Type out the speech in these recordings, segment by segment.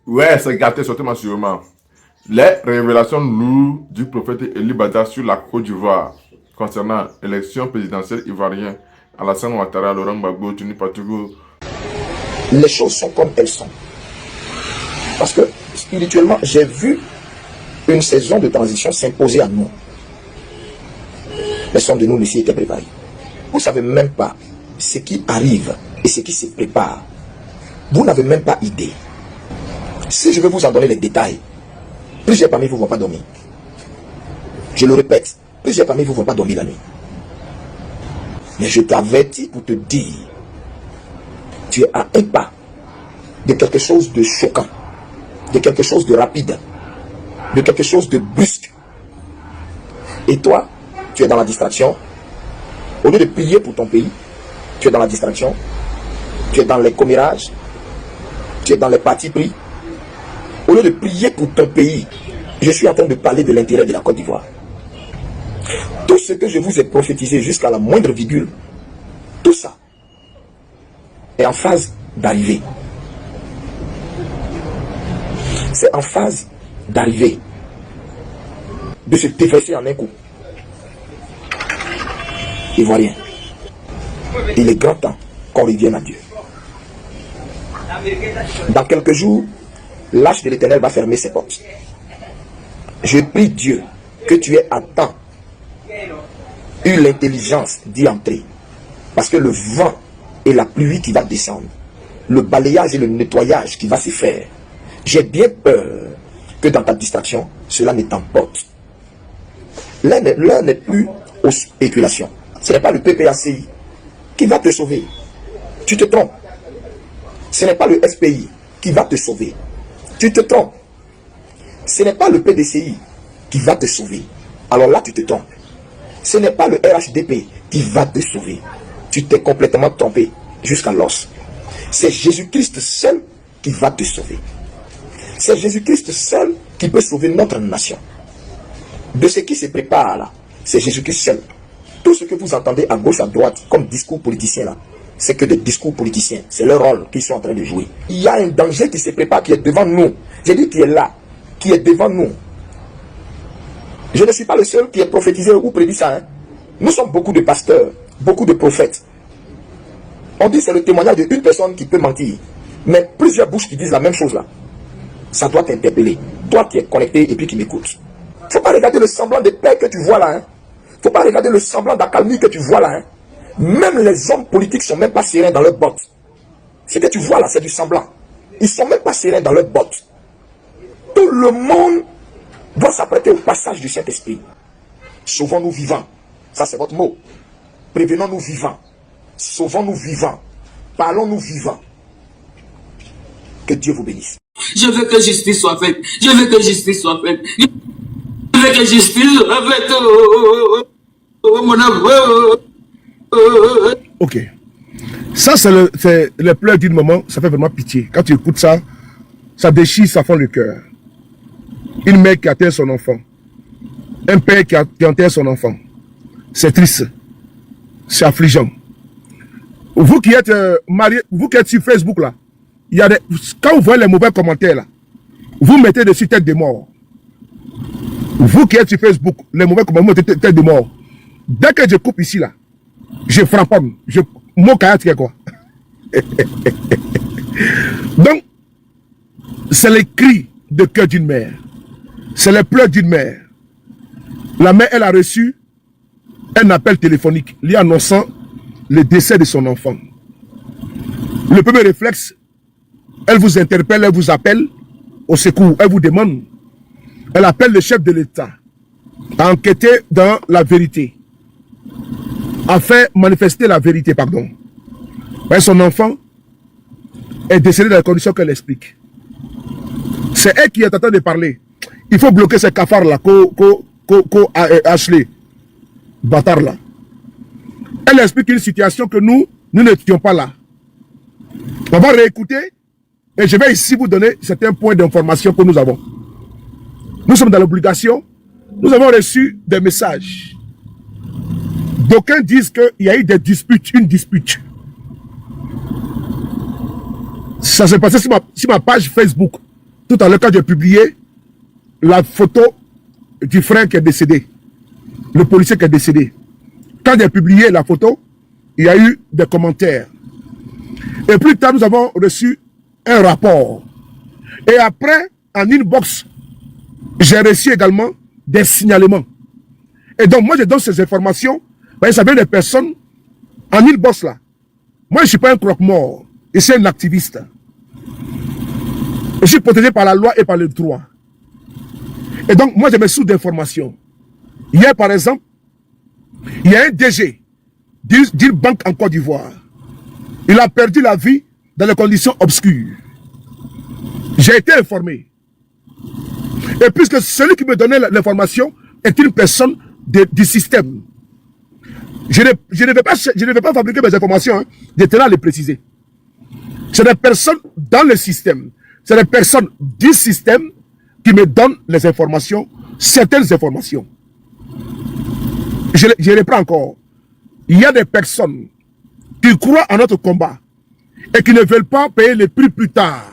Ouais, c'est gâté, certainement sûrement. Les révélations lourdes du prophète Eli Bada sur la Côte d'Ivoire concernant l'élection présidentielle ivoirienne, Alassane Ouattara, Laurent Gbagbo, Tuni Patougou. Les choses sont comme elles sont. Parce que spirituellement, j'ai vu une saison de transition s'imposer à nous. Personne de nous ici était préparé. Vous ne savez même pas ce qui arrive et ce qui se prépare. Vous n'avez même pas idée. Si je veux vous en donner les détails, plusieurs parmi vous ne vont pas dormir. Je le répète, plusieurs parmi vous ne vont pas dormir la nuit. Mais je t'avertis pour te dire, tu es à un pas de quelque chose de choquant, de quelque chose de rapide, de quelque chose de brusque. Et toi, tu es dans la distraction. Au lieu de prier pour ton pays, tu es dans la distraction. Tu es dans les commérages. Tu es dans les partis pris. Au lieu de prier pour ton pays, je suis en train de parler de l'intérêt de la Côte d'Ivoire. Tout ce que je vous ai prophétisé jusqu'à la moindre virgule, tout ça est en phase d'arriver. C'est en phase d'arriver, de se déverser en un coup. Ivoirien, il est grand temps qu'on revienne à Dieu. Dans quelques jours, l'Arche de l'Éternel va fermer ses portes. Je prie Dieu que tu aies à temps eu l'intelligence d'y entrer. Parce que le vent et la pluie qui va descendre, le balayage et le nettoyage qui va se faire, j'ai bien peur que dans ta distraction, cela ne t'emporte. L'un n'est plus aux spéculations. Ce n'est pas le PPACI qui va te sauver. Tu te trompes. Ce n'est pas le SPI qui va te sauver. Tu te trompes. Ce n'est pas le PDCI qui va te sauver. Alors là, tu te trompes. Ce n'est pas le RHDP qui va te sauver. Tu t'es complètement trompé jusqu'à l'os. C'est Jésus-Christ seul qui va te sauver. C'est Jésus-Christ seul qui peut sauver notre nation. De ce qui se prépare là, c'est Jésus-Christ seul. Tout ce que vous entendez à gauche, à droite, comme discours politiciens là, c'est que des discours politiciens. C'est leur rôle qu'ils sont en train de jouer. Il y a un danger qui se prépare, qui est devant nous. J'ai dit qui est là, qui est devant nous. Je ne suis pas le seul qui est prophétisé ou prédit ça. Hein. Nous sommes beaucoup de pasteurs, beaucoup de prophètes. On dit que c'est le témoignage d'une personne qui peut mentir. Mais plusieurs bouches qui disent la même chose là. Ça doit t'interpeller. Toi qui es connecté et puis qui m'écoutes. Il ne faut pas regarder le semblant de paix que tu vois là. Hein. Faut pas regarder le semblant d'accalmie que tu vois là. Hein. Même les hommes politiques ne sont même pas sereins dans leurs bottes. Ce que tu vois là, c'est du semblant. Ils ne sont même pas sereins dans leurs bottes. Tout le monde doit s'apprêter au passage du Saint-Esprit. Sauvons-nous vivants. Ça, c'est votre mot. Prévenons-nous vivants. Sauvons-nous vivants. Parlons-nous vivants. Que Dieu vous bénisse. Je veux que justice soit faite. Je veux que justice soit faite. Je veux que justice soit faite. Mon amour. Ok. Ça, c'est le pleurs d'une maman. Ça fait vraiment pitié. Quand tu écoutes ça, ça déchire, ça fend le cœur. Une mère qui atteint son enfant. Un père qui enterre son enfant. C'est triste. C'est affligeant. Vous qui êtes mariés, vous qui êtes sur Facebook là, il y a quand vous voyez les mauvais commentaires là, vous mettez dessus tête de mort. Vous qui êtes sur Facebook, les mauvais commentaires, vous mettez tête de mort. Dès que je coupe ici là, je frappe, mon caractère quoi. Donc, c'est les cris de cœur d'une mère. C'est les pleurs d'une mère. La mère, elle a reçu un appel téléphonique lui annonçant le décès de son enfant. Le premier réflexe, elle vous interpelle, elle vous appelle au secours, elle vous demande. Elle appelle le chef de l'État à enquêter dans la vérité, à faire manifester la vérité, pardon. Mais son enfant est décédé dans les conditions qu'elle explique. C'est elle qui est en train de parler. Il faut bloquer ces cafards là, Ashley, bâtard là. Elle explique une situation que nous n'étions pas là. On va réécouter et je vais ici vous donner certains points d'information que nous avons. Nous sommes dans l'obligation. Nous avons reçu des messages. D'aucuns disent qu'il y a eu des disputes, une dispute. Ça s'est passé sur ma page Facebook. tout à l'heure, quand j'ai publié la photo du frère qui est décédé, le policier qui est décédé, quand j'ai publié la photo, il y a eu des commentaires. Et plus tard, nous avons reçu un rapport. Et après, en inbox, j'ai reçu également des signalements. Et donc, moi, je donne ces informations. Vous savez, des personnes en inbox là. Moi, je ne suis pas un croque-mort. Je suis un activiste. Je suis protégé par la loi et par le droit. Et donc, moi, je me sous d'informations. Hier, par exemple, il y a un DG d'une banque en Côte d'Ivoire. Il a perdu la vie dans des conditions obscures. J'ai été informé. Et puisque celui qui me donnait l'information est une personne du système, je ne vais pas fabriquer mes informations, hein. J'étais là à les préciser. C'est des personnes dans le système, c'est des personnes du système qui me donnent les informations, certaines informations. Je reprends encore. Il y a des personnes qui croient en notre combat et qui ne veulent pas payer le prix plus tard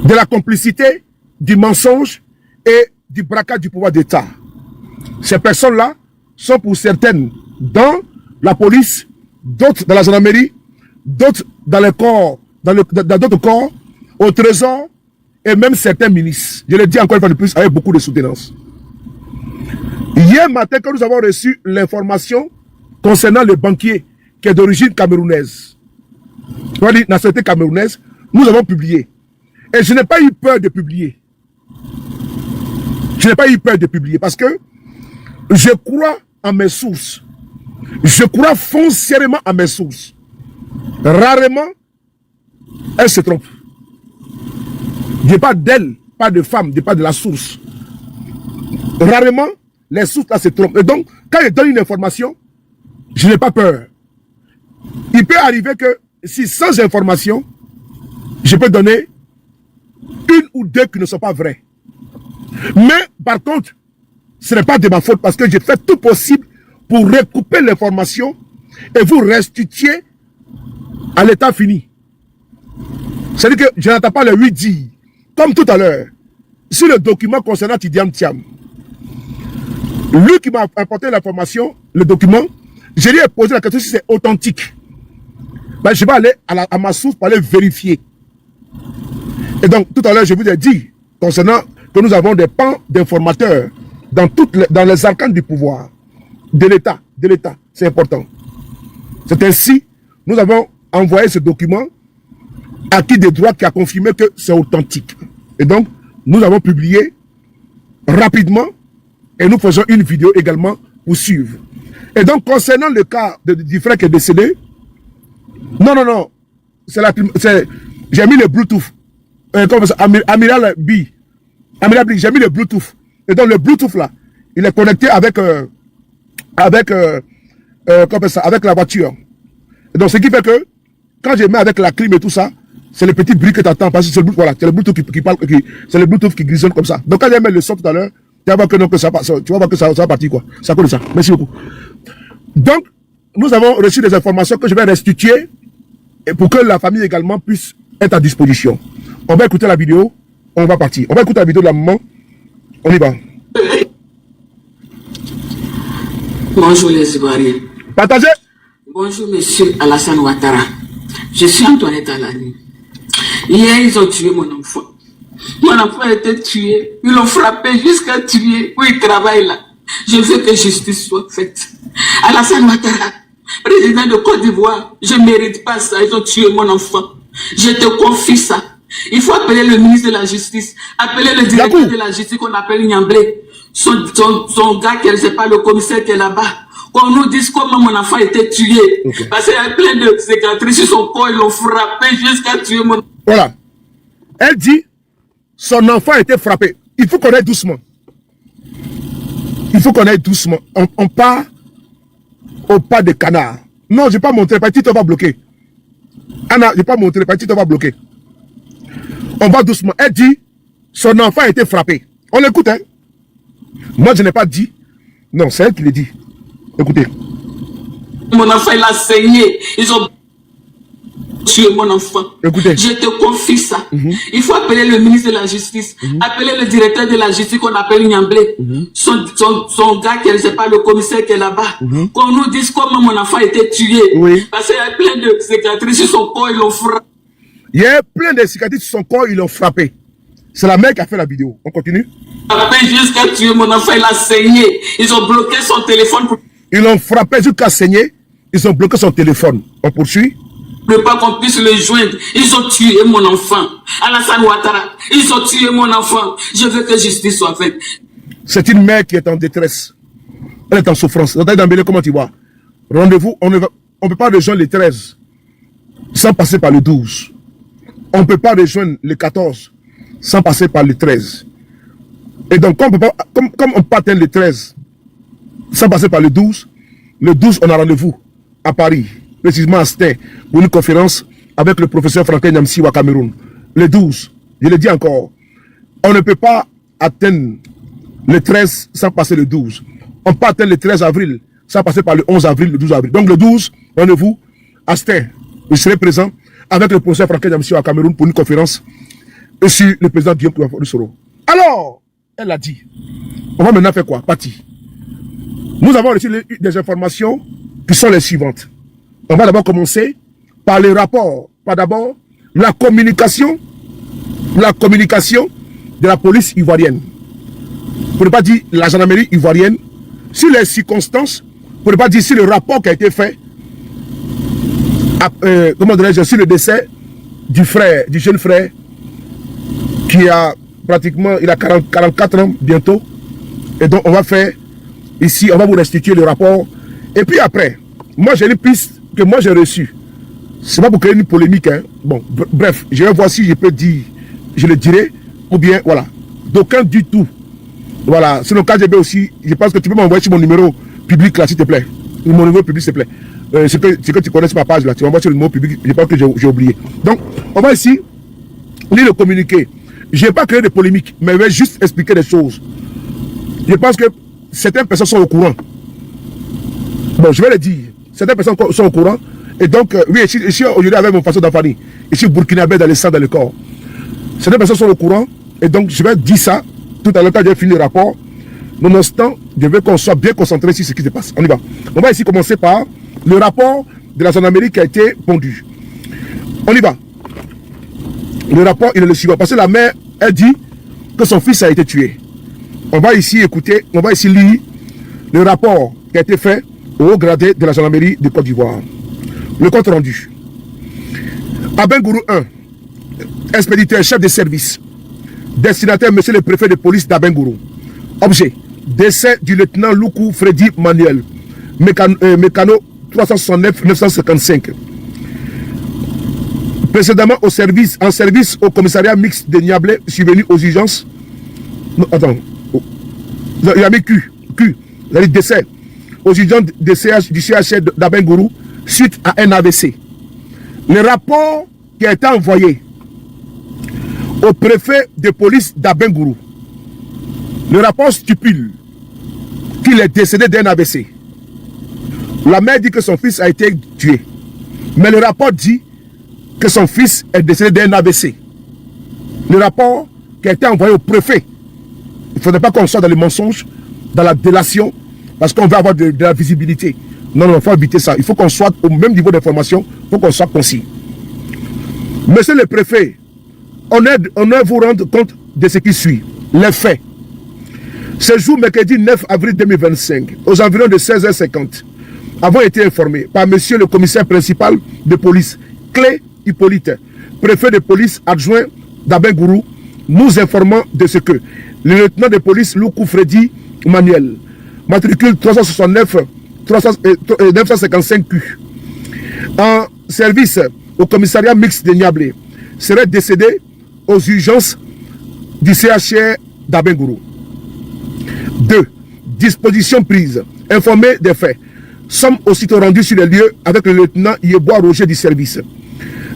de la complicité, du mensonge et du braquage du pouvoir d'État. Ces personnes-là sont pour certaines dans la police, d'autres dans la gendarmerie, d'autres dans les corps, dans d'autres corps, au trésor et même certains ministres. Je le dis encore une fois de plus avec beaucoup de soutenance. Hier matin, quand nous avons reçu l'information concernant le banquier qui est d'origine camerounaise, nationalité camerounaise, nous avons publié. Et je n'ai pas eu peur de publier. Je n'ai pas eu peur de publier parce que je crois en mes sources. Je crois foncièrement à mes sources. Rarement, elles se trompent. Je ne parle pas d'elle, pas de femme, je ne parle pas de la source. Rarement, les sources là se trompent. Et donc, quand je donne une information, je n'ai pas peur. Il peut arriver que si sans information, je peux donner une ou deux qui ne sont pas vraies. Mais par contre, ce n'est pas de ma faute parce que j'ai fait tout possible pour recouper l'information et vous restituer à l'état fini. C'est-à-dire que je n'entends pas le 8 dire. Comme tout à l'heure, sur le document concernant Tidiane Thiam, lui qui m'a apporté l'information, le document, je lui ai posé la question si c'est authentique. Ben, je vais aller à ma source pour aller vérifier. Et donc, tout à l'heure, je vous ai dit, concernant que nous avons des pans d'informateurs dans les arcanes du pouvoir, de l'État, c'est important. C'est ainsi, nous avons envoyé ce document à qui des droits qui a confirmé que c'est authentique. Et donc, nous avons publié rapidement et nous faisons une vidéo également pour suivre. Et donc, concernant le cas du frère qui est décédé, non, j'ai mis le Bluetooth. Amiral B, j'ai mis le Bluetooth. Et donc, le Bluetooth là, il est connecté avec la voiture. Et donc, ce qui fait que, quand je mets avec la clim et tout ça, c'est le petit bruit que tu entends, parce que c'est le Bluetooth qui parle, c'est le Bluetooth qui grisonne comme ça. Donc, quand je mets le son tout à l'heure, tu vas voir que, non, que ça va partir, quoi. C'est à cause de ça. Merci beaucoup. Donc, nous avons reçu des informations que je vais restituer et pour que la famille également puisse être à disposition. On va écouter la vidéo, on va partir. On va écouter la vidéo de la maman, on y va. Bonjour les Ivoiriens. Partagez. Bonjour monsieur Alassane Ouattara. Je suis Antoinette Alani. Hier, ils ont tué mon enfant. Mon enfant a été tué. Ils l'ont frappé jusqu'à tuer. Où il travaille là. Je veux que justice soit faite. Alassane Ouattara, président de Côte d'Ivoire, je ne mérite pas ça. Ils ont tué mon enfant. Je te confie ça. Il faut appeler le ministre de la Justice, appeler le directeur de la Justice qu'on appelle Niamblé, son gars, qui n'est pas le commissaire qui est là-bas. Qu'on nous dise comment mon enfant a été tué. Okay. Parce qu'il y a plein de cicatrices sur son corps, ils l'ont frappé jusqu'à tuer mon enfant. Voilà. Elle dit, son enfant a été frappé. Il faut qu'on aille doucement. Il faut qu'on aille doucement. On part au pas de canard. Non, je ne vais pas montrer, petit, on va bloquer. Anna, je ne vais pas montrer, petit, on va bloquer. On va doucement. Elle dit, son enfant a été frappé. On l'écoute, hein. Moi, je n'ai pas dit. Non, c'est elle qui le dit. Écoutez. Mon enfant, il a saigné. Ils ont tué mon enfant. Écoutez. Je te confie ça. Il faut appeler le ministre de la Justice, appeler le directeur de la Justice qu'on appelle Niamblé, son gars, je ne sais pas, le commissaire qui est là-bas, qu'on nous dise comment mon enfant a été tué. Oui. Parce qu'il y a plein de cicatrices sur son corps, ils l'ont frappé. Il y a plein de cicatrices sur son corps, ils l'ont frappé. C'est la mère qui a fait la vidéo. On continue. Jusqu'à tuer mon enfant, il a saigné. Ils ont bloqué son téléphone pour... Ils l'ont frappé jusqu'à saigner. Ils ont bloqué son téléphone. On poursuit. Ne pas qu'on puisse le joindre. Ils ont tué mon enfant. Alassane Ouattara. Ils ont tué mon enfant. Je veux que justice soit faite. C'est une mère qui est en détresse. Elle est en souffrance. Dambélé, comment tu vois? Rendez-vous, on ne peut pas rejoindre les 13 sans passer par le 12. On ne peut pas rejoindre le 14 sans passer par le 13. Et donc, comme on peut pas atteindre le 13 sans passer par le 12 on a rendez-vous à Paris, précisément à Sté, pour une conférence avec le professeur Franklin Nyamsi au Cameroun. Le 12, je le dis encore, on ne peut pas atteindre le 13 sans passer le 12. On peut atteindre le 13 avril sans passer par le 11 avril, le 12 avril. Donc le 12, rendez-vous à Sté. Je serai présent avec le professeur Franklin Nyamsi au Cameroun pour une conférence et sur le président Guillaume Soro. Alors, elle a dit, on va maintenant faire quoi? Parti. Nous avons reçu des informations qui sont les suivantes. On va d'abord commencer par les rapports. Pas d'abord la communication de la police ivoirienne. Pour ne pas dire la gendarmerie ivoirienne, sur les circonstances, pour ne pas dire sur le rapport qui a été fait, comment dirais-je, sur le décès du jeune frère, qui a pratiquement, il a 44 ans bientôt. Et donc on va faire ici, on va vous restituer le rapport. Et puis après, moi j'ai une piste que moi j'ai reçue. C'est pas pour créer une polémique, hein. Bon, bref, je vais voir si je peux dire, je le dirai, ou bien, voilà, d'aucun du tout. Voilà, sinon KGB aussi, je pense que tu peux m'envoyer sur mon numéro public là, s'il te plaît. Mon numéro public, s'il te plaît. C'est que tu connais sur ma page là, tu m'envoies sur le numéro public, je pense que j'ai oublié. Donc, on va ici lire le communiqué. Je n'ai pas créé de polémique, mais je vais juste expliquer des choses. Je pense que certaines personnes sont au courant. Bon, je vais le dire. Certaines personnes sont au courant. Et donc, oui, ici aujourd'hui, avec mon façon d'enfant, ici, burkinabé dans le sang, dans le corps. Certaines personnes sont au courant. Et donc, je vais dire ça tout à l'heure quand j'ai fini le rapport. Nonobstant, je veux qu'on soit bien concentré sur ce qui se passe. On y va. On va ici commencer par le rapport de la gendarmerie qui a été pondu. On y va. Le rapport, il est le suivant. Parce que la mère, elle dit que son fils a été tué. On va ici écouter, on va ici lire le rapport qui a été fait au haut gradé de la gendarmerie de Côte d'Ivoire. Le compte rendu. Abengourou 1, expéditeur chef de service, destinataire monsieur le préfet de police d'Abengourou. Objet, décès du lieutenant Loukou Freddy Manuel, mécano 369-955. Précédemment en service au commissariat mixte de Niamblé, survenu aux urgences. Non, attends. Il a mis Q. Il a dit décès aux urgences du CHR d'Abengourou suite à un AVC. Le rapport qui a été envoyé au préfet de police d'Abengourou, le rapport stipule qu'il est décédé d'un AVC. La mère dit que son fils a été tué. Mais le rapport dit que son fils est décédé d'un AVC. Le rapport qui a été envoyé au préfet. Il ne faudrait pas qu'on soit dans les mensonges, dans la délation, parce qu'on veut avoir de la visibilité. Non, il faut éviter ça. Il faut qu'on soit au même niveau d'information, il faut qu'on soit concis. Monsieur le préfet, on est vous rendre compte de ce qui suit. Les faits. Ce jour, mercredi 9 avril 2025, aux environs de 16h50, avons été informés par monsieur le commissaire principal de police, Clé Hippolyte, préfet de police adjoint d'Abengourou, nous informant de ce que le lieutenant de police Loukou Freddy Manuel, matricule 955Q, en service au commissariat mixte de Niamblé, serait décédé aux urgences du CHR d'Abengourou. 2. Dispositions prises. Informés des faits. Sommes aussitôt rendus sur les lieux avec le lieutenant Yebois Roger du service.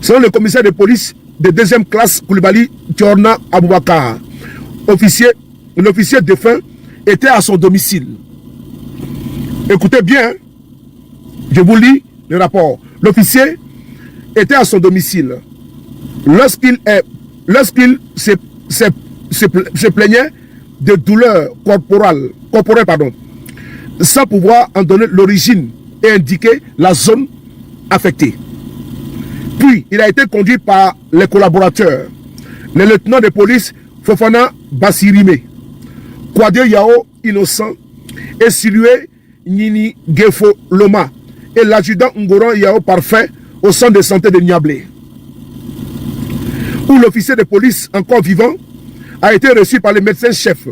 Selon le commissaire de police de deuxième classe Koulibaly Tiorna Aboubakar, l'officier défunt était à son domicile. Écoutez bien, je vous lis le rapport. L'officier était à son domicile lorsqu'il se plaignait de douleurs corporelles, sans pouvoir en donner l'origine et indiquer la zone affectée. Puis, il a été conduit par les collaborateurs, le lieutenant de police Fofana Bassirime, Kwadeo Yao Innocent et Silue Nini Gefo Loma et l'adjudant Ngoran Yao Parfait au centre de santé de Niablé, où l'officier de police encore vivant a été reçu par le médecin-chef,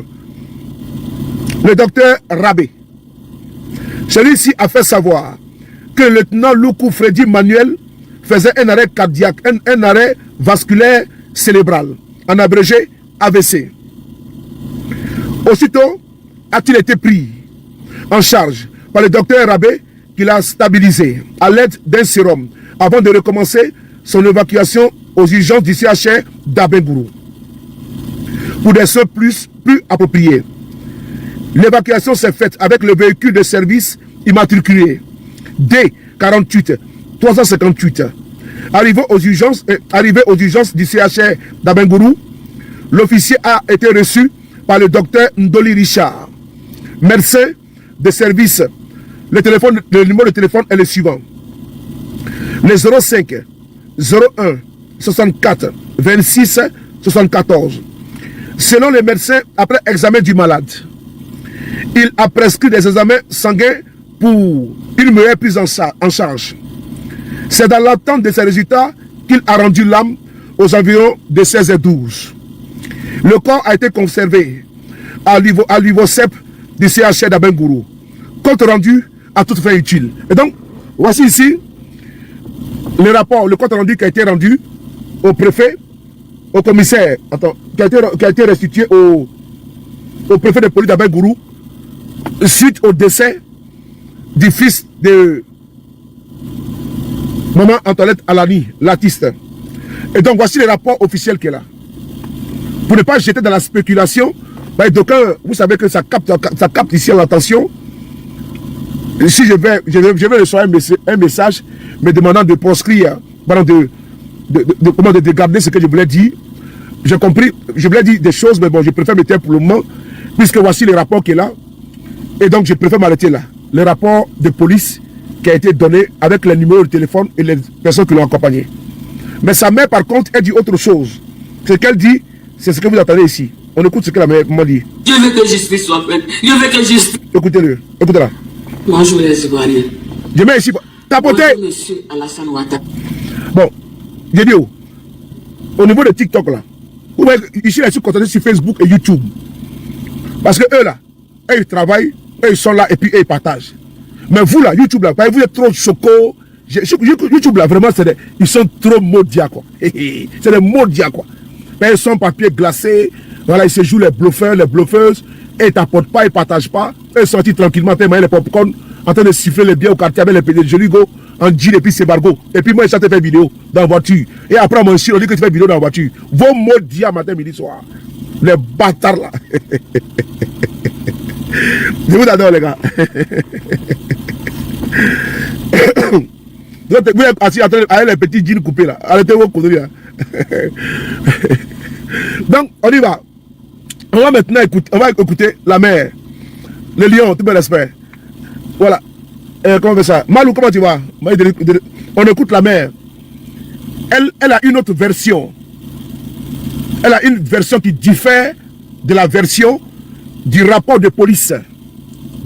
le docteur Rabé. Celui-ci a fait savoir que le lieutenant Loukou Freddy Manuel faisait un arrêt cardiaque, un arrêt vasculaire cérébral, en abrégé AVC. Aussitôt, a-t-il été pris en charge par le docteur Rabé qui l'a stabilisé à l'aide d'un sérum avant de recommencer son évacuation aux urgences du CHR d'Abengourou pour des soins plus appropriés. L'évacuation s'est faite avec le véhicule de service immatriculé D48 358. Arrivé aux urgences du CHR d'Abengourou, l'officier a été reçu par le docteur Ndoli Richard, médecin de service. Le numéro de téléphone est le suivant: le 05 01 64 26 74. Selon les médecins, après examen du malade, il a prescrit des examens sanguins pour une meilleure prise en charge. C'est dans l'attente de ces résultats qu'il a rendu l'âme aux environs de 16h12. Le corps a été conservé à l'IVOCEP du CHR d'Abengourou, compte rendu à toute fin utile. Et donc, voici ici le compte rendu qui a été rendu au préfet, au commissaire, qui a été restitué au préfet de police d'Abengourou suite au décès du fils de Maman Antoinette Alani, l'artiste. Et donc voici le rapport officiel qui est là. Pour ne pas jeter dans la spéculation, donc vous savez que ça capte ici l'attention. Si je vais recevoir un message me demandant de proscrire, de garder ce que je voulais dire. J'ai compris, je voulais dire des choses, mais bon, je préfère me taire pour le moment, puisque voici le rapport qui est là. Et donc je préfère m'arrêter là. Le rapport de police qui a été donné avec les numéros de téléphone et les personnes qui l'ont accompagné. Mais sa mère, par contre, elle dit autre chose. Ce qu'elle dit, c'est ce que vous entendez ici. On écoute ce que la mère m'a dit. Je veux que justice soit faite. Je veux que justice. Écoutez-le. Écoutez-la. Bonjour les Ivoiriens. Je mets ici. Tapotez. Bonjour monsieur Alassane Ouattara. Bon. J'ai dit au niveau de TikTok là. Vous voyez, ici, ils sont contentés sur Facebook et YouTube. Parce que eux là, ils travaillent, eux ils sont là et puis eux ils partagent. Mais vous là, YouTube là, vous êtes trop choco. YouTube là, vraiment, ils sont trop maudits quoi. C'est des maudits quoi. Ils sont papier glacé. Voilà, ils se jouent les bluffeurs, les bluffeuses. Et ils t'apportent pas, ils partagent pas. Ils sont sortis tranquillement, ils mangent les popcorn, en train de siffler les biens au quartier avec les PD de Joligo, en jean et puis c'est bargo. Et puis moi, je suis fait vidéo dans la voiture. Et après, mon chien, on dit que tu fais vidéo dans la voiture. Vos maudits à matin, midi, soir. Les bâtards là. Je vous adore, les gars. Vous êtes assis avec les petits jeans coupés là. Arrêtez vos conneries là. Donc, on y va. On va maintenant écouter la mère. Le lion, tout le respect. Voilà. Comment on fait ça? Malou, comment tu vas? On écoute la mère. Elle a une autre version. Elle a une version qui diffère de la version du rapport de police.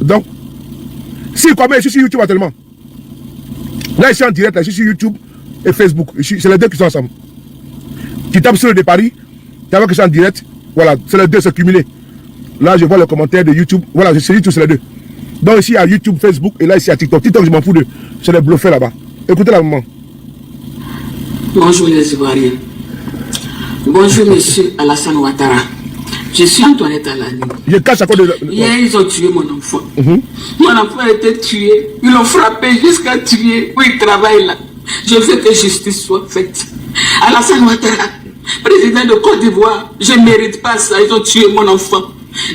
Donc, si quand même, je suis sur YouTube actuellement. Là, je suis en direct, là, je suis sur YouTube et Facebook. C'est les deux qui sont ensemble. Tu tapes sur le de Paris, tu vois que je suis en direct. Voilà, c'est les deux, c'est cumulé. Là, je vois les commentaires de YouTube. Voilà, je sais tout, c'est les deux. Donc ici, il y a YouTube, Facebook, et là, ici, il y a TikTok. TikTok, je m'en fous de. C'est les bluffés là-bas. Écoutez la maman. Bonjour les Ivoiriens. Bonjour monsieur Alassane Ouattara. Je suis Antoinette Alani. Je cache à côté de... Hier, ils ont tué mon enfant. Mon enfant a été tué. Ils l'ont frappé jusqu'à tuer. Oui, il travaille là. Je veux que justice soit faite. Alassane Ouattara, président de Côte d'Ivoire, je ne mérite pas ça. Ils ont tué mon enfant.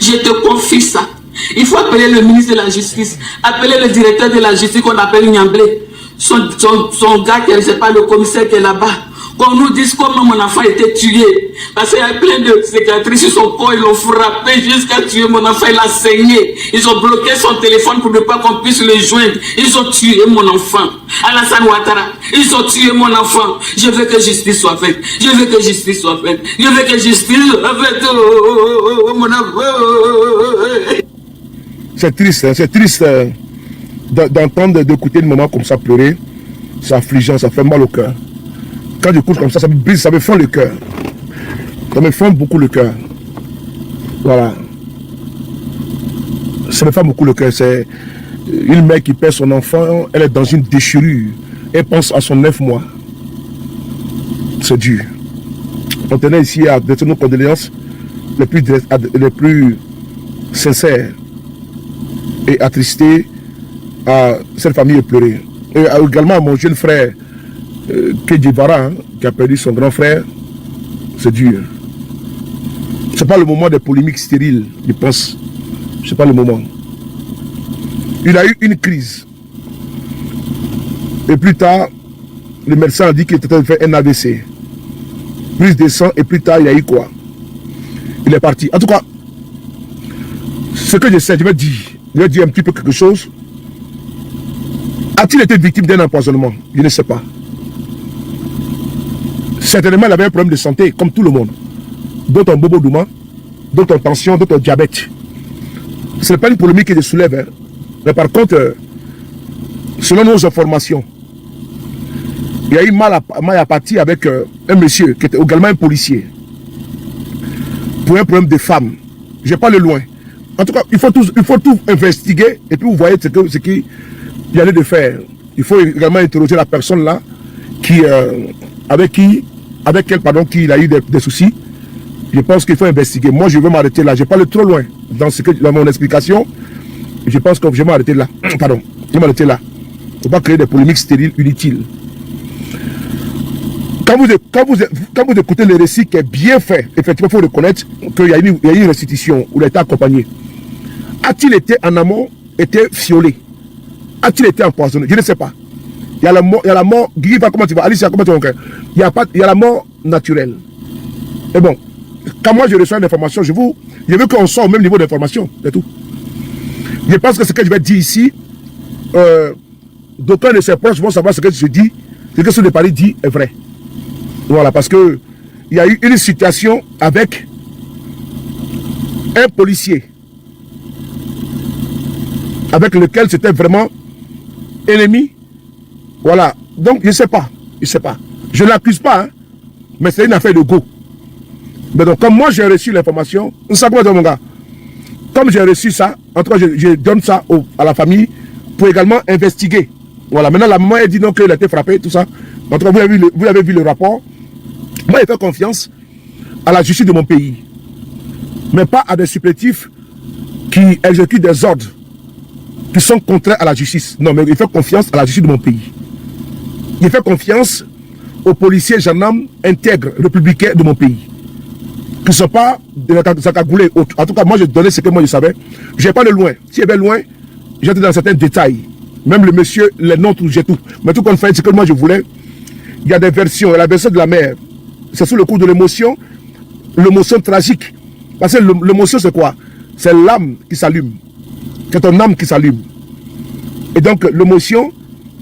Je te confie ça. Il faut appeler le ministre de la Justice, appeler le directeur de la Justice qu'on appelle Niamblé. son gars, c'est pas le commissaire qui est là-bas. Qu'on nous dise comment mon enfant a été tué. Parce qu'il y a plein de cicatrices sur son corps, ils l'ont frappé jusqu'à tuer mon enfant, il a saigné. Ils ont bloqué son téléphone pour ne pas qu'on puisse le joindre. Ils ont tué mon enfant. Alassane Ouattara, ils ont tué mon enfant. Je veux que justice soit faite. Je veux que justice soit faite. Je veux que justice soit faite. Mon enfant. C'est triste d'entendre, d'écouter une maman comme ça pleurer. C'est affligeant, ça fait mal au cœur. Quand je couche comme ça me brise, ça me fend le cœur. Ça me fend beaucoup le cœur. Voilà. Ça me fend beaucoup le cœur. C'est une mère qui perd son enfant, elle est dans une déchirure. Elle pense à son 9 mois. C'est dur. On tenait ici à adresser nos condoléances les plus sincères et attrister à cette famille éplorée. Et également à mon jeune frère Kedjivara, qui a perdu son grand frère. C'est dur. Ce n'est pas le moment des polémiques stériles, je pense. Ce n'est pas le moment. Il a eu une crise. Et plus tard, le médecin a dit qu'il était en train de faire un AVC. Prise de sang, et plus tard, il a eu quoi? Il est parti. En tout cas, ce que je sais, je vais dire un petit peu quelque chose. A-t-il été victime d'un empoisonnement? Je ne sais pas. Certainement, il avait un problème de santé, comme tout le monde. D'autres ont bobo douma, d'autres ont tension, d'autres ont diabète. Ce n'est pas une polémique que je soulève. Hein. Mais par contre, selon nos informations, il y a eu mal à partir avec un monsieur qui était également un policier. Pour un problème de femme. Je n'ai pas le loin. En tout cas, il faut tout investiguer et puis vous voyez ce qu'il y allait de faire. Il faut également interroger la personne là avec elle, il a eu des soucis. Je pense qu'il faut investiguer. Moi, je veux m'arrêter là. Je ne vais pas aller trop loin dans mon explication. Je pense que je vais m'arrêter là. Pardon, je vais m'arrêter là. Il ne faut pas créer des polémiques stériles, inutiles. Quand vous écoutez le récit qui est bien fait, effectivement, il faut reconnaître qu'il y a eu une restitution où il a été accompagné. A-t-il été en amont, été violé? A-t-il été empoisonné? Je ne sais pas. Il y a la mort, Guy, comment tu vas? Alicia, comment tu vas? Il y a la mort naturelle. Et bon, quand moi je reçois une information, je veux qu'on soit au même niveau d'information, c'est tout. Je pense que ce que je vais dire ici, d'aucuns de ses proches vont savoir ce que je dis, ce que ce de Paris dit est vrai. Voilà, parce que il y a eu une situation avec un policier avec lequel c'était vraiment ennemi. Voilà, donc je ne sais pas. Je ne l'accuse pas, hein, mais c'est une affaire de go. Mais donc, comme moi j'ai reçu l'information, mon gars, comme j'ai reçu ça, en tout cas, je donne ça à la famille pour également investiguer. Voilà, maintenant la maman a dit non qu'il a été frappé, tout ça. En tout cas, vous avez vu le rapport. Moi, j'ai fait confiance à la justice de mon pays, mais pas à des supplétifs qui exécutent des ordres qui sont contraires à la justice. Non, mais il fait confiance à la justice de mon pays. Il fait confiance aux policiers gendarmes intègres, républicains de mon pays. Qui ne sont pas de la cagoulée. En tout cas, moi, je donnais ce que moi je savais. Je n'ai pas de loin. Si j'avais loin, j'étais dans certains détails. Même le monsieur, les noms, tout, j'ai tout. Mais tout compte fait, ce que moi je voulais, il y a des versions. La version de la mère, c'est sous le coup de l'émotion, l'émotion tragique. Parce que l'émotion, c'est quoi? C'est l'âme qui s'allume. C'est ton âme qui s'allume. Et donc, l'émotion,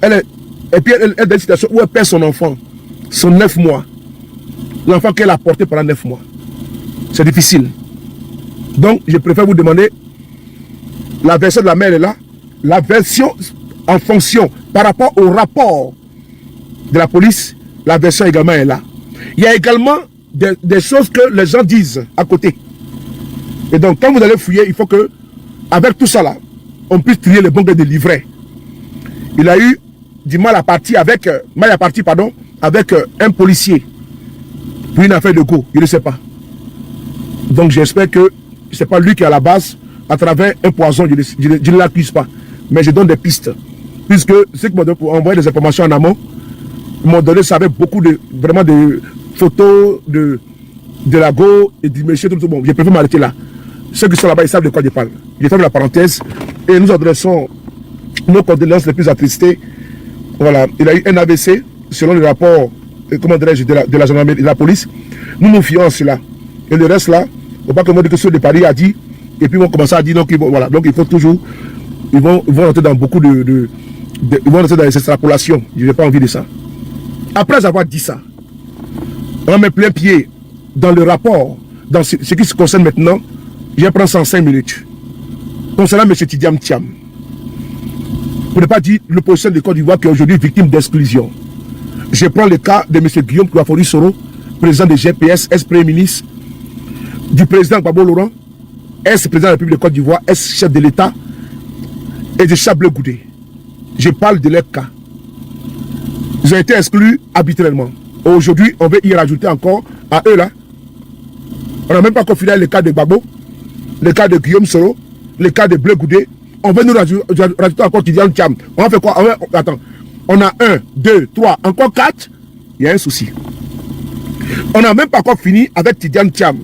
et puis elle est dans une situation où elle perd son enfant, son 9 mois. L'enfant qu'elle a porté pendant 9 mois. C'est difficile. Donc, je préfère vous demander, la version de la mère est là, la version en fonction, par rapport au rapport de la police, la version également est là. Il y a également des choses que les gens disent à côté. Et donc, quand vous allez fouiller, il faut que, avec tout ça là, on puisse trier les bons des livrets. Il a eu du mal à partir avec, avec un policier pour une affaire de go. Je ne sais pas. Donc j'espère que ce n'est pas lui qui est à la base, à travers un poison, je ne l'accuse pas. Mais je donne des pistes. Puisque ceux qui m'ont envoyé des informations en amont, m'ont donné ça avec beaucoup de photos de la go et du monsieur, tout. Bon, je préfère m'arrêter là. Ceux qui sont là-bas, ils savent de quoi je parle. Je ferme la parenthèse et nous adressons nos condoléances les plus attristées voilà, il a eu un AVC, selon le rapport, comment dirais-je, de la gendarmerie, de la police. Nous nous fions à cela. Et le reste là, il ne faut pas que moi dise que ceux de Paris a dit, et puis ils vont commencer à dire, donc, voilà, donc il faut toujours, ils vont rentrer dans beaucoup ils vont rentrer dans les extrapolations. Je n'ai pas envie de ça. Après avoir dit ça, on met plein pied dans le rapport, dans ce qui se concerne maintenant. Je vais prendre 105 minutes. Concernant M. Tidiane Thiam, pour ne pas dire l'opposition de Côte d'Ivoire qui est aujourd'hui victime d'exclusion. Je prends le cas de M. Guillaume Kouafori Soro, président de GPS, ex-premier ministre, du président Gbagbo Laurent, ex-président de la République de Côte d'Ivoire, ex-chef de l'État, et de Chablé Goudé. Je parle de leur cas. Ils ont été exclus arbitrairement. Aujourd'hui, on veut y rajouter encore à eux là. On n'a même pas confiné le cas de Gbagbo, le cas de Guillaume Soro, le cas de Blé Goudé. On veut nous rajouter encore Tidiane Thiam. On va faire quoi? Attends. On a 1, 2, 3, encore 4. Il y a un souci. On n'a même pas encore fini avec Tidiane Thiam.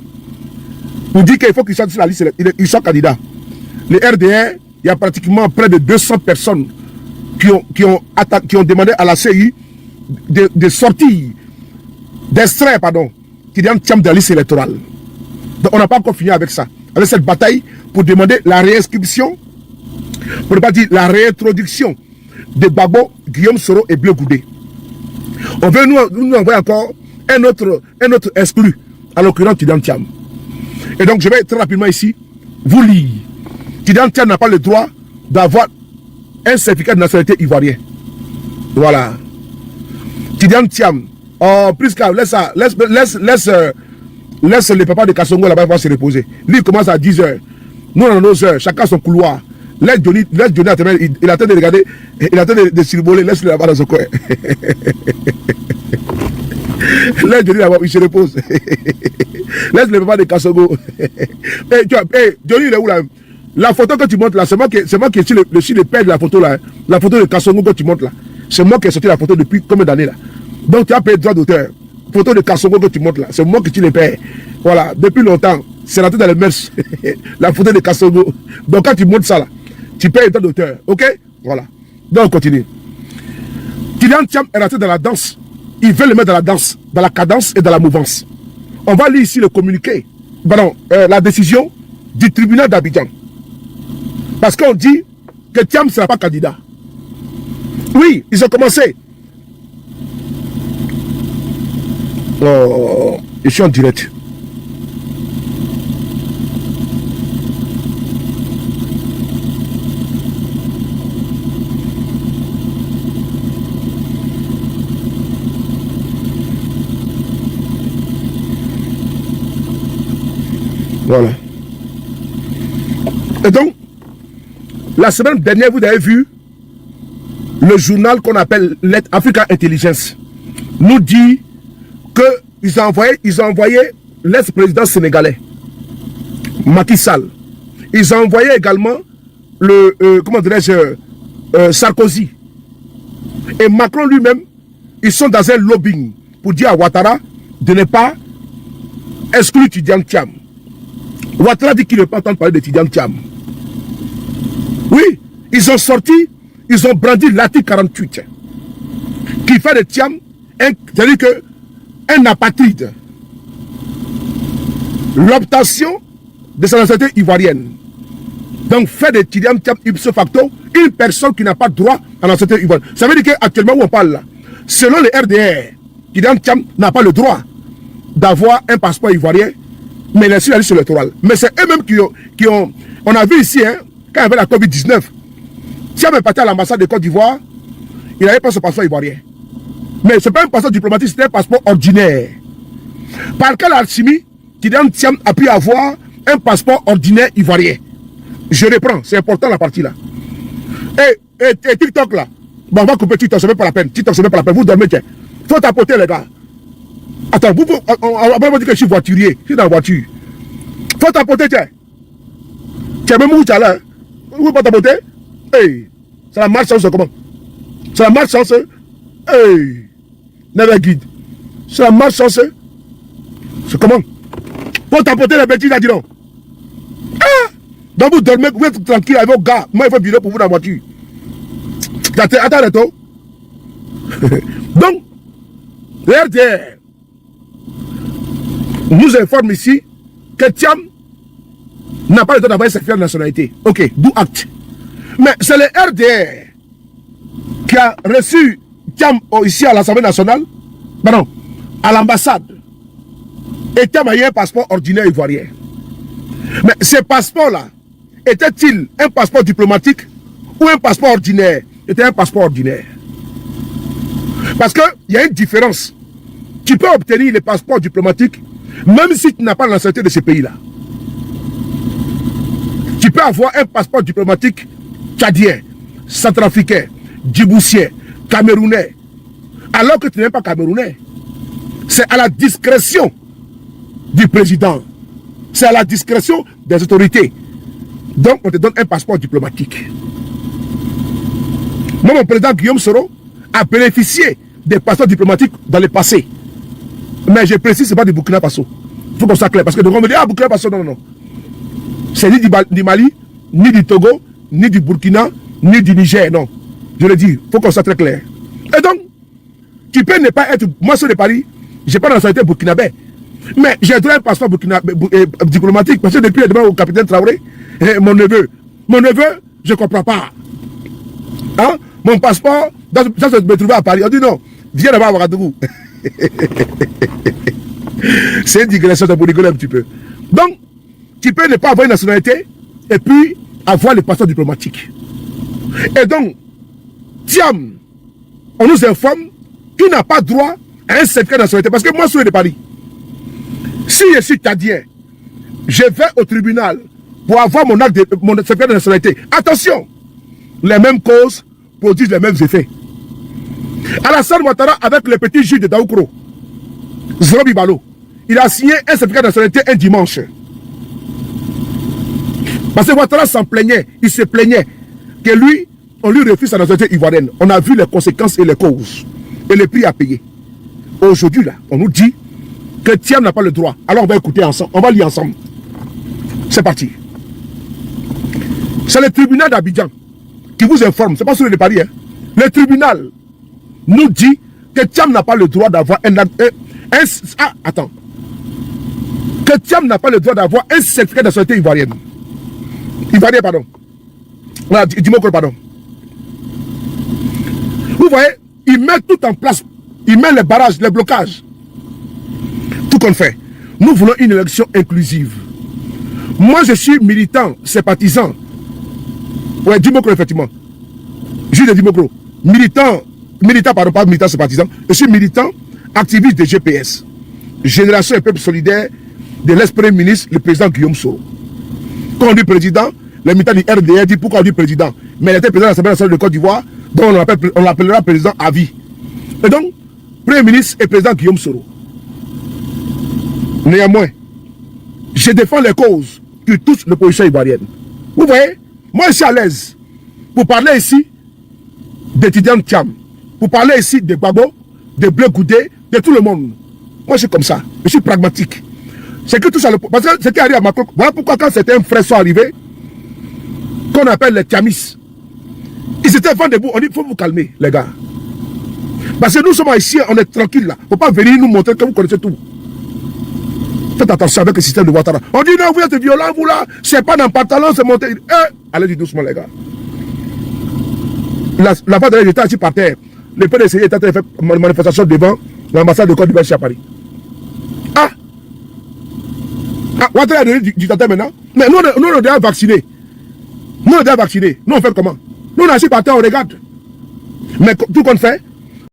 On dit qu'il faut qu'il soit sur la liste, il soit candidat. Le RDR, il y a pratiquement près de 200 personnes qui ont demandé à la CI de sortir, d'extraire, Tidiane Thiam de la liste électorale. Donc on n'a pas encore fini avec ça. Avec cette bataille pour demander la réinscription, pour ne pas dire la réintroduction de Gbagbo, Guillaume Soro et Blé Goudé. On veut nous envoyer encore un autre exclu, à l'occurrence Tidiane Thiam. Et donc je vais très rapidement ici vous lire. Tidiane Thiam n'a pas le droit d'avoir un certificat de nationalité ivoirien. Voilà. Tidiane Thiam. Oh, plus qu'à laisse les papas de Kassongo là-bas se reposer. Lui il commence à 10h. Nous on a nos heures, chacun son couloir. Laisse Johnny à terre, il attend de regarder, il attend de survoler, laisse-le là-bas dans son coin. Laisse Johnny là-bas, il se repose. Laisse les papas de Kassongo. Johnny il est où là? La photo que tu montres là, c'est moi qui suis le père de la photo là. La photo de Kassongo que tu montres là. C'est moi qui ai sorti la photo depuis combien d'années là. Donc tu as payé droit d'auteur. Photo de Kassongo que tu montres là, c'est moi qui le paie. Voilà, depuis longtemps, c'est rentré dans les mœurs. La photo de Kassongo. Donc quand tu montres ça là, tu payes le droit d'auteur. Ok? Voilà. Donc on continue. Tidiane Thiam est rentré dans la danse. Il veut le mettre dans la danse, dans la cadence et dans la mouvance. On va lire ici le communiqué. La décision du tribunal d'Abidjan. Parce qu'on dit que Thiam ne sera pas candidat. Oui, ils ont commencé. Oh, je suis en direct. Voilà. Et donc, la semaine dernière, vous avez vu le journal qu'on appelle Let Africa Intelligence nous dit qu'ils ont envoyé l'ex-président sénégalais Macky Sall. Ils ont envoyé également Sarkozy. Et Macron lui-même, ils sont dans un lobbying pour dire à Ouattara de ne pas exclure Tidiane Thiam. Ouattara dit qu'il ne veut pas entendre parler de Tidiane Thiam. Oui, ils ont sorti, ils ont brandi l'article 48 qui fait de Thiam c'est-à-dire que un apatride. L'obtention de sa nationalité ivoirienne. Donc fait de Tidiane Thiam ipso facto une personne qui n'a pas droit à la nationalité ivoirienne. Ça veut dire qu'actuellement où on parle là, selon le RDR, Tidiane Thiam n'a pas le droit d'avoir un passeport ivoirien, mais il est sur la liste électorale. Mais c'est eux-mêmes qui ont... On a vu ici, quand il y avait la Covid-19, Thiam est parti à l'ambassade de Côte d'Ivoire, il n'avait pas son passeport ivoirien. Mais ce n'est pas un passeport diplomatique, c'est un passeport ordinaire. Par quelle alchimie Tidiane Thiam a pu avoir un passeport ordinaire ivoirien? Je reprends, c'est important la partie là. Et TikTok là, bon, on va couper TikTok, c'est même pas la peine. TikTok, c'est même pas la peine. Vous dormez, tiens. Faut tapoter les gars. Attends, on va dire que je suis voiturier. Je suis dans la voiture. Faut tapoter, tiens. Tiens, même où tu as là. Vous pouvez pas tapoter? Hey, c'est la malchance, comment? C'est la malchance. Hey, never guide. C'est la malchance. C'est comment? Faut tapoter les bêtises là, dis donc. Ah! Donc vous dormez, vous êtes tranquille avec vos gars. Moi, il faut bureau pour vous dans la voiture. Attends, Donc, le RDR nous informe ici que Thiam n'a pas le droit d'avoir un certificat de nationalité. Ok, d'où acte. Mais c'est le RDR qui a reçu Thiam ici à l'Assemblée nationale, pardon, à l'ambassade. Et Thiam a eu un passeport ordinaire ivoirien. Mais ce passeport-là, était-il un passeport diplomatique ou un passeport ordinaire? C'était un passeport ordinaire. Parce qu'il y a une différence. Tu peux obtenir les passeports diplomatiques même si tu n'as pas la nationalité de ce pays-là. Tu peux avoir un passeport diplomatique tchadien, centrafricain, djiboutien, camerounais, alors que tu n'es pas camerounais. C'est à la discrétion du président. C'est à la discrétion des autorités. Donc, on te donne un passeport diplomatique. Moi, mon président Guillaume Soro a bénéficié des passeports diplomatiques dans le passé. Mais je précise, ce n'est pas du Burkina Faso. Il faut qu'on soit clair. Parce que on me dit, ah, Burkina Faso, non, non, non. C'est ni du Mali, ni du Togo, ni du Burkina, ni du Niger, non. Je le dis, il faut qu'on soit très clair. Et donc, tu peux ne pas être, moi, sur de Paris, je n'ai pas la nationalité burkinabé. Mais j'ai droit à un passeport diplomatique. Parce que depuis le débat au capitaine Traoré, mon neveu, je ne comprends pas. Hein? Mon passeport, ça se me trouver à Paris. On dit non, viens là-bas à Ouagadougou. C'est une digression, ça pour rigoler un petit peu. Donc, tu peux ne pas avoir une nationalité et puis avoir le passeport diplomatique. Et donc, Thiam, on nous informe qu'il n'a pas droit à un certificat de nationalité. Parce que moi, je suis de Paris. Si je suis tchadien, je vais au tribunal pour avoir mon certificat de nationalité. Attention, les mêmes causes produisent les mêmes effets. Alassane Ouattara, avec le petit juge de Daoukro, Zrobi Balo, il a signé un certificat de nationalité un dimanche. Parce que Ouattara s'en plaignait, il se plaignait que lui, on lui refuse sa nationalité ivoirienne. On a vu les conséquences et les causes et le prix à payer. Aujourd'hui, là, on nous dit que Thiam n'a pas le droit. Alors on va écouter ensemble, on va lire ensemble. C'est parti. C'est le tribunal d'Abidjan qui vous informe, c'est pas sur le Paris. Hein. Le tribunal nous dit que Thiam n'a pas le droit d'avoir attends. Que Thiam n'a pas le droit d'avoir un certificat de nationalité ivoirienne. Ivoirien, pardon. Voilà, dis-moi quoi, pardon. Vous voyez, il met tout en place. Il met les barrages, les blocages. Tout qu'on fait. Nous voulons une élection inclusive. Moi, je suis militant, sympathisant. Ouais, Dimokro, effectivement. Juge de Dimokro. Militant, pardon, pas militant, sympathisant. Je suis militant, activiste de GPS. Génération et Peuple Solidaire de l'ex-premier ministre, le président Guillaume Soro. Quand on dit président, le militant du RDR dit pourquoi on dit président. Mais il était président de l'Assemblée nationale de Côte d'Ivoire, donc on l'appellera président à vie. Et donc, premier ministre et président Guillaume Soro. Néanmoins, je défends les causes qui touchent l'opposition ivoirienne. Vous voyez, moi je suis à l'aise pour parler ici d'étudiants de Thiam, pour parler ici de Gbagbo, de Bleu Goudé, de tout le monde. Moi je suis comme ça, je suis pragmatique. C'est que tout ça, parce que ce qui arrive à Macron, voilà pourquoi quand certains frères sont arrivés, qu'on appelle les Thiamis, ils étaient vent debout, on dit il faut vous calmer les gars. Parce que nous sommes ici, on est tranquille là, il ne faut pas venir nous montrer que vous connaissez tout. Faites attention avec le système de Ouattara. On dit non, vous êtes violents, vous là, c'est pas dans le pantalon, c'est monté. Allez-y doucement, les gars. La fois dernière, j'étais assis par terre. Le PDC était en train de faire une manifestation devant l'ambassade de Côte d'Ivoire à Paris. Ouattara a donné du temps maintenant. Mais nous, on est déjà vaccinés. Nous, on est déjà vaccinés. Nous, on fait comment? Nous, on est assis par terre, on regarde. Mais tout qu'on fait,